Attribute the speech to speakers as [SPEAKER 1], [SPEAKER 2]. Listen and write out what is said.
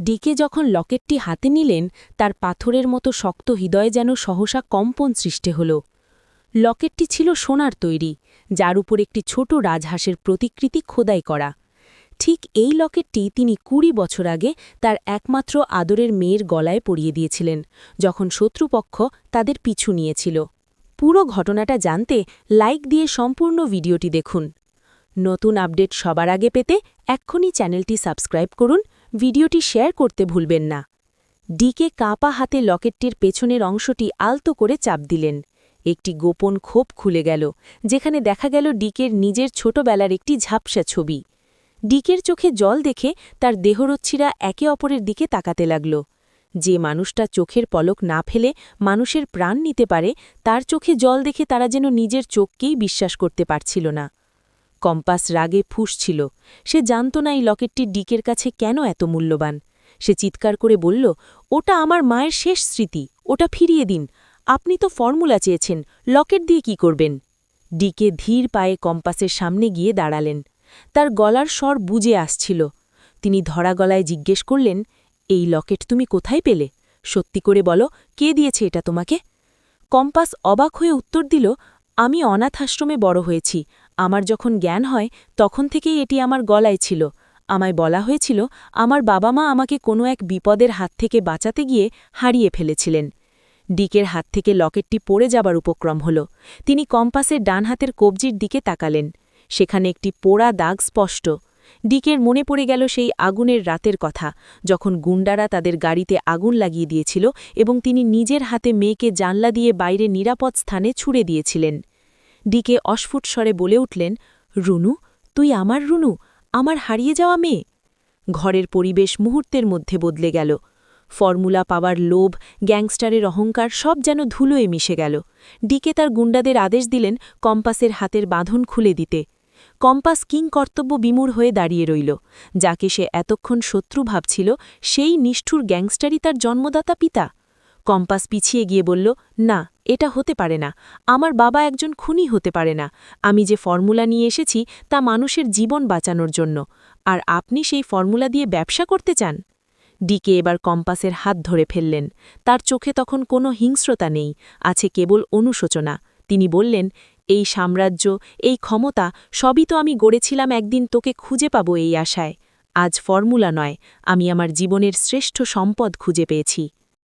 [SPEAKER 1] Decay যখন লকেটটি হাতে নিলেন তার পাথরের মতো শক্ত হৃদয়ে যেন সহসা কম্পন সৃষ্টি হল। লকেটটি ছিল সোনার তৈরি, যার উপর একটি ছোট রাজহাঁসের প্রতিকৃতি খোদাই করা। ঠিক এই লকেটটি তিনি ২০ বছর আগে তার একমাত্র আদরের মেয়ের গলায় পরিয়ে দিয়েছিলেন, যখন শত্রুপক্ষ তাদের পিছু নিয়েছিল। পুরো ঘটনাটা জানতে লাইক দিয়ে সম্পূর্ণ ভিডিওটি দেখুন। নতুন আপডেট সবার আগে পেতে এক্ষুনি চ্যানেলটি সাবস্ক্রাইব করুন, ভিডিওটি শেয়ার করতে ভুলবেন না। ডিকে কাঁপা হাতে লকেটটির পেছনের অংশটি আলতো করে চাপ দিলেন। একটি গোপন খোপ খুলে গেল, যেখানে দেখা গেল ডিকের নিজের ছোটবেলার একটি ঝাপসা ছবি। ডিকের চোখে জল দেখে তার দেহরচ্ছিরা একে অপরের দিকে তাকাতে লাগল। যে মানুষটা চোখের পলক না ফেলে মানুষের প্রাণ নিতে পারে, তার চোখে জল দেখে তারা যেন নিজের চোখকেই বিশ্বাস করতে পারছিল না। কম্পাস রাগে ফুঁসছিল। সে জানত না এই লকেটটি ডিকের কাছে কেন এত মূল্যবান। সে চিৎকার করে বলল, ওটা আমার মায়ের শেষ স্মৃতি, ওটা ফিরিয়ে দিন। আপনি তো ফর্মুলা চেয়েছেন, লকেট দিয়ে কি করবেন? ডিকে ধীর পায়ে কম্পাসের সামনে গিয়ে দাঁড়ালেন। তার গলার স্বর বুঝে আসছিল। তিনি ধরা গলায় জিজ্ঞেস করলেন, এই লকেট তুমি কোথায় পেলে? সত্যি করে বলো, কে দিয়েছে এটা তোমাকে? কম্পাস অবাক হয়ে উত্তর দিল, আমি অনাথ আশ্রমে বড় হয়েছি। আমার যখন জ্ঞান হয় তখন থেকেই এটি আমার গলায় ছিল। আমায় বলা হয়েছিল আমার বাবা মা আমাকে কোনো এক বিপদের হাত থেকে বাঁচাতে গিয়ে হারিয়ে ফেলেছিলেন। ডিকের হাত থেকে লকেটটি পড়ে যাবার উপক্রম হল। তিনি কম্পাসের ডান হাতের কবজির দিকে তাকালেন। সেখানে একটি পোড়া দাগ স্পষ্ট। ডিকের মনে পড়ে গেল সেই আগুনের রাতের কথা, যখন গুন্ডারা তাদের গাড়িতে আগুন লাগিয়ে দিয়েছিল এবং তিনি নিজের হাতে মেয়েকে জানলা দিয়ে বাইরে নিরাপদ স্থানে ছুড়ে দিয়েছিলেন। ডিকে অস্ফুট স্বরে বলে উঠলেন, রুনু, তুই আমার রুনু, আমার হারিয়ে যাওয়া মেয়ে। ঘরের পরিবেশ মুহূর্তের মধ্যে বদলে গেল। ফর্মুলা পাওয়ার লোভ, গ্যাংস্টারের অহংকার সব যেন ধুলোয় মিশে গেল। ডিকে তার গুন্ডাদের আদেশ দিলেন কম্পাসের হাতের বাঁধন খুলে দিতে। কম্পাস কিংকর্তব্য বিমূঢ় হয়ে দাঁড়িয়ে রইল। যাকে সে এতক্ষণ শত্রু ভাবছিল, সেই নিষ্ঠুর গ্যাংস্টারই তার জন্মদাতা পিতা। কম্পাস পিছিয়ে গিয়ে বলল, না, এটা হতে পারে না। আমার বাবা একজন খুনি হতে পারে না। আমি যে ফর্মুলা নিয়ে এসেছি তা মানুষের জীবন বাঁচানোর জন্য। আর আপনি সেই ফর্মুলা দিয়ে ব্যবসা করতে চান? ডিকে এবার কম্পাসের হাত ধরে ফেললেন। তার চোখে তখন কোনো হিংস্রতা নেই, আছে কেবল অনুশোচনা। তিনি বললেন, এই সাম্রাজ্য, এই ক্ষমতা সবই তো আমি গড়েছিলাম একদিন তোকে খুঁজে পাব এই আশায়। আজ ফর্মুলা নয়, আমি আমার জীবনের শ্রেষ্ঠ সম্পদ খুঁজে পেয়েছি।